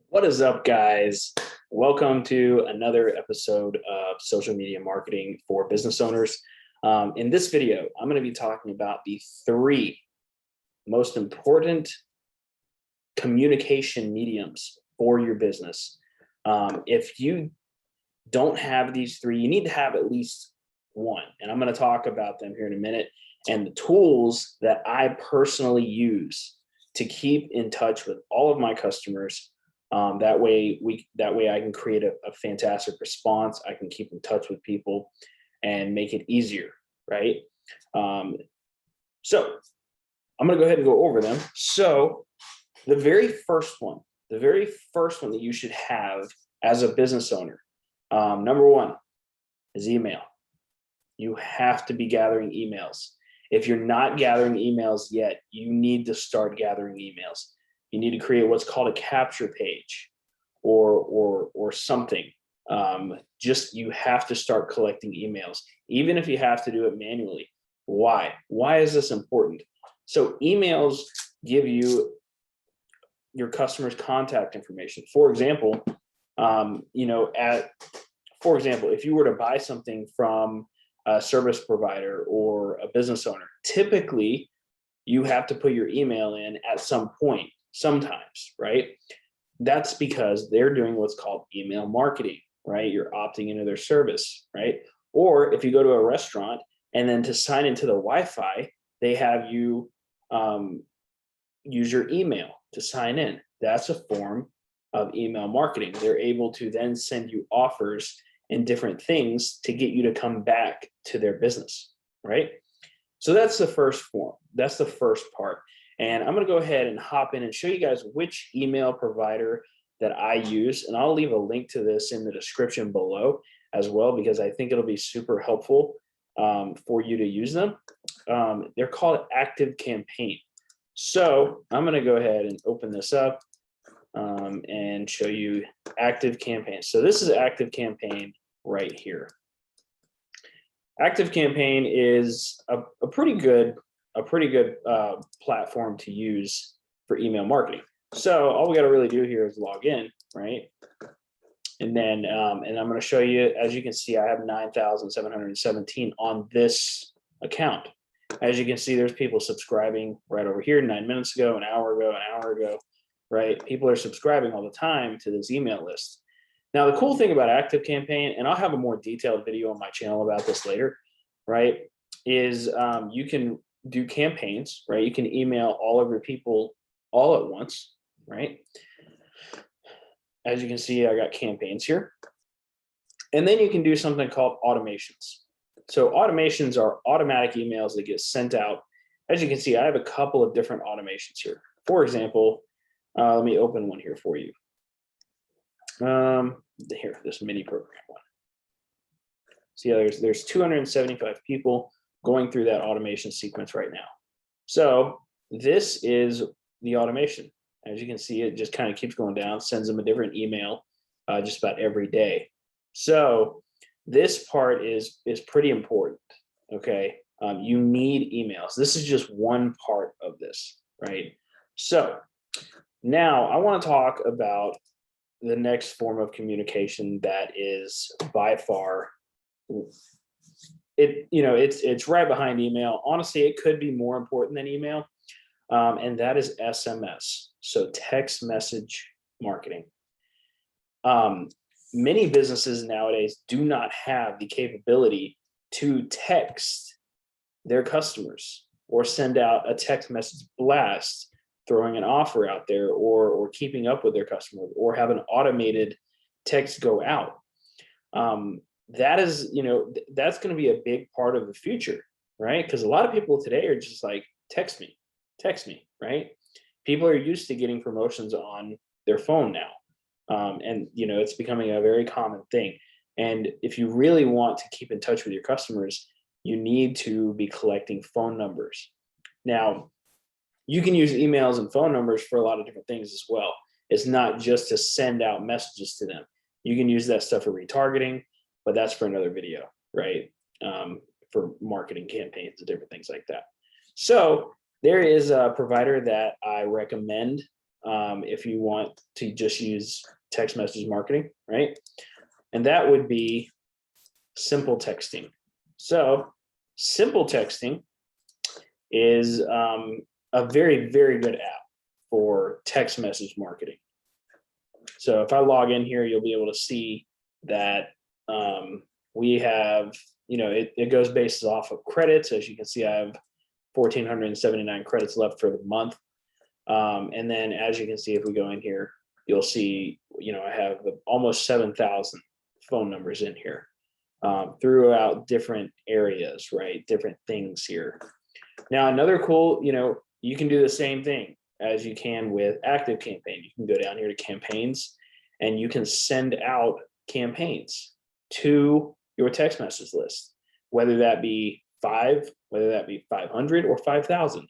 What is up, guys? Welcome to another episode of Social Media Marketing for Business Owners. In this video, I'm going to be talking about the three most important communication mediums for your business. If you don't have these three, you need to have at least one. And I'm going to talk about them here in a minute and the tools that I personally use to keep in touch with all of my customers. That way I can create a fantastic response. I can keep in touch with people and make it easier, right? So I'm going to go ahead and go over them. So the very first one that you should have as a business owner, number one is email. You have to be gathering emails. If you're not gathering emails yet, you need to start gathering emails. You need to create what's called a capture page or something. You have to start collecting emails, even if you have to do it manually. Why? Why is this important? So emails give you your customer's contact information. For example, if you were to buy something from a service provider or a business owner, typically you have to put your email in at some point. Sometimes, right? That's because they're doing what's called email marketing, right? You're opting into their service, right? Or if you go to a restaurant and then to sign into the Wi-Fi, they have you use your email to sign in. That's a form of email marketing. They're able to then send you offers and different things to get you to come back to their business, right? So that's the first form. That's the first part. And I'm going to go ahead and hop in and show you guys which email provider that I use. And I'll leave a link to this in the description below as well, because I think it'll be super helpful for you to use them. They're called ActiveCampaign. So I'm going to go ahead and open this up and show you ActiveCampaign. So this is ActiveCampaign right here. ActiveCampaign is a pretty good platform to use for email marketing. So all we got to really do here is log in, right? And then and I'm going to show you, as you can see, I have 9,717 on this account. As you can see, there's people subscribing right over here 9 minutes ago, an hour ago, right? People are subscribing all the time to this email list. Now, the cool thing about ActiveCampaign, and I'll have a more detailed video on my channel about this later, right, is you can do campaigns, right? You can email all of your people all at once, right? As you can see, I got campaigns here. And then you can do something called automations. So automations are automatic emails that get sent out. As you can see, I have a couple of different automations here. For example, let me open one here for you. Here, this mini program one. See, there's 275 people going through that automation sequence right now. So this is the automation. As you can see, it just kind of keeps going down, sends them a different email just about every day. So this part is pretty important, okay? You need emails. This is just one part of this, right? So now I want to talk about the next form of communication that is by far it's right behind email. Honestly, it could be more important than email, and that is SMS. So text message marketing. Many businesses nowadays do not have the capability to text their customers or send out a text message blast, throwing an offer out there, or keeping up with their customers, or have an automated text go out. That is, that's going to be a big part of the future, right? Because a lot of people today are just like, text me, right? People are used to getting promotions on their phone now. And it's becoming a very common thing. And if you really want to keep in touch with your customers, you need to be collecting phone numbers. Now, you can use emails and phone numbers for a lot of different things as well. It's not just to send out messages to them. You can use that stuff for retargeting, but that's for another video, right? For marketing campaigns and different things like that. So there is a provider that I recommend if you want to just use text message marketing, right? And that would be SimpleTexting. So SimpleTexting is a very, very good app for text message marketing. So if I log in here, you'll be able to see that we have, it goes based off of credits. As you can see, I have 1,479 credits left for the month. And then as you can see, if we go in here, you'll see, I have almost 7,000 phone numbers in here throughout different areas, right? Different things here. Now, another cool, you can do the same thing as you can with ActiveCampaign. You can go down here to campaigns and you can send out campaigns to your text message list, whether that be 5, whether that be 500 or 5,000,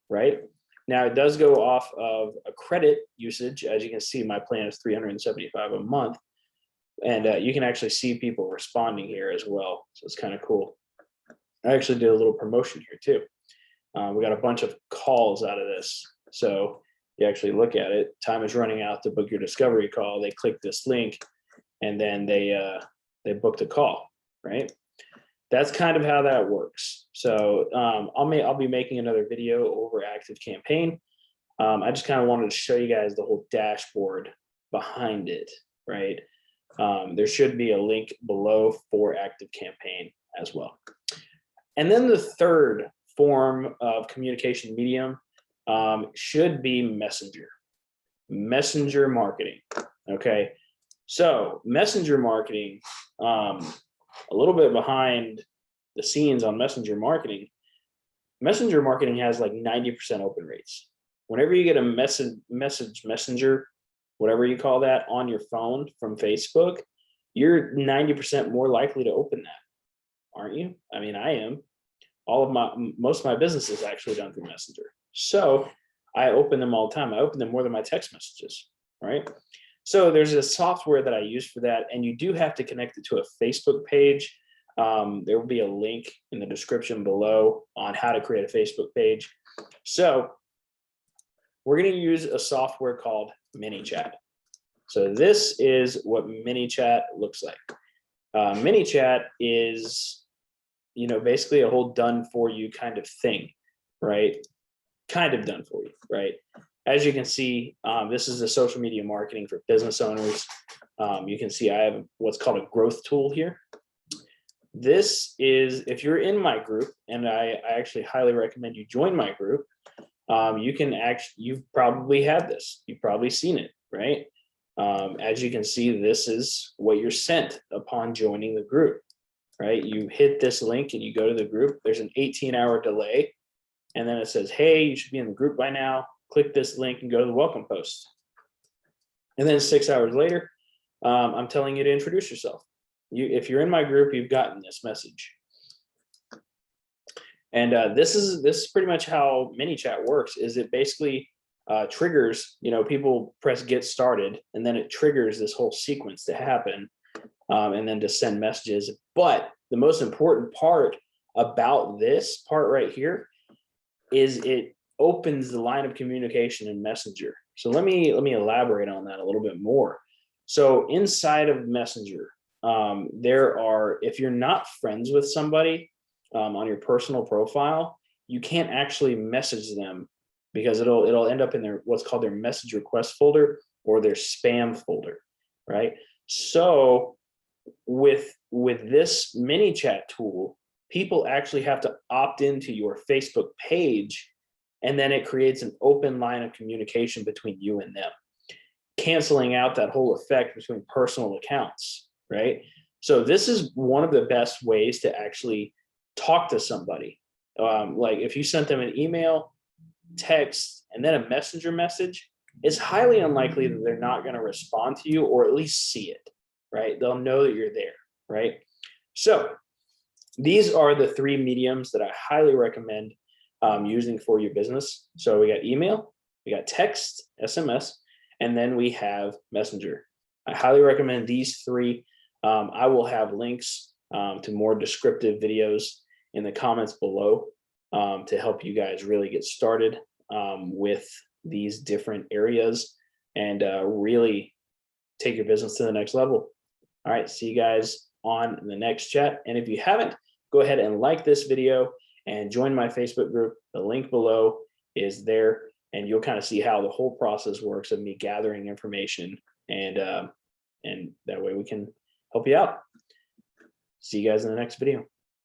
right? Now, it does go off of a credit usage. As you can see, my plan is 375 a month. And you can actually see people responding here as well. So it's kind of cool. I actually did a little promotion here too. We got a bunch of calls out of this. So you actually look at it, time is running out to book your discovery call. They click this link and then they booked a call, right? That's kind of how that works. So I'll be making another video over ActiveCampaign. I just kind of wanted to show you guys the whole dashboard behind it, right? There should be a link below for ActiveCampaign as well. And then the third form of communication medium should be messenger marketing. Okay, so messenger marketing, a little bit behind the scenes on messenger marketing has like 90% open rates. Whenever you get a messenger, whatever you call that, on your phone from Facebook, you're 90% more likely to open that, aren't you? I mean, I am. Most of my business is actually done through Messenger. So I open them all the time. I open them more than my text messages, right? So there's a software that I use for that, and you do have to connect it to a Facebook page. There will be a link in the description below on how to create a Facebook page. So we're going to use a software called MiniChat. So this is what MiniChat looks like. MiniChat is, basically a whole done for you kind of thing, right? Kind of done for you, right? As you can see, this is the social media marketing for business owners. You can see I have what's called a growth tool here. This is, if you're in my group, and I actually highly recommend you join my group, you've probably had this. You've probably seen it, right? As you can see, this is what you're sent upon joining the group, right? You hit this link and you go to the group. There's an 18-hour delay. And then it says, hey, you should be in the group by now. Click this link and go to the welcome post. And then 6 hours later, I'm telling you to introduce yourself. If you're in my group, you've gotten this message. And this is pretty much how MiniChat works. Is it basically triggers, people press get started, and then it triggers this whole sequence to happen, and then to send messages. But the most important part about this part right here is it opens the line of communication in Messenger. So let me elaborate on that a little bit more. So inside of Messenger, if you're not friends with somebody on your personal profile, you can't actually message them, because it'll end up in their what's called their message request folder or their spam folder, right? So with this MiniChat tool, people actually have to opt into your Facebook page, and then it creates an open line of communication between you and them, canceling out that whole effect between personal accounts, right? So this is one of the best ways to actually talk to somebody. Like if you sent them an email, text, and then a messenger message, it's highly unlikely that they're not going to respond to you, or at least see it, right? They'll know that you're there, right? So these are the 3 mediums that I highly recommend using for your business. So we got email, we got text, SMS, and then we have Messenger. I highly recommend these 3. I will have links to more descriptive videos in the comments below to help you guys really get started with these different areas and really take your business to the next level. All right, see you guys on the next chat. And if you haven't, go ahead and like this video and join my Facebook group. The link below is there, and you'll kind of see how the whole process works of me gathering information, and that way we can help you out. See you guys in the next video.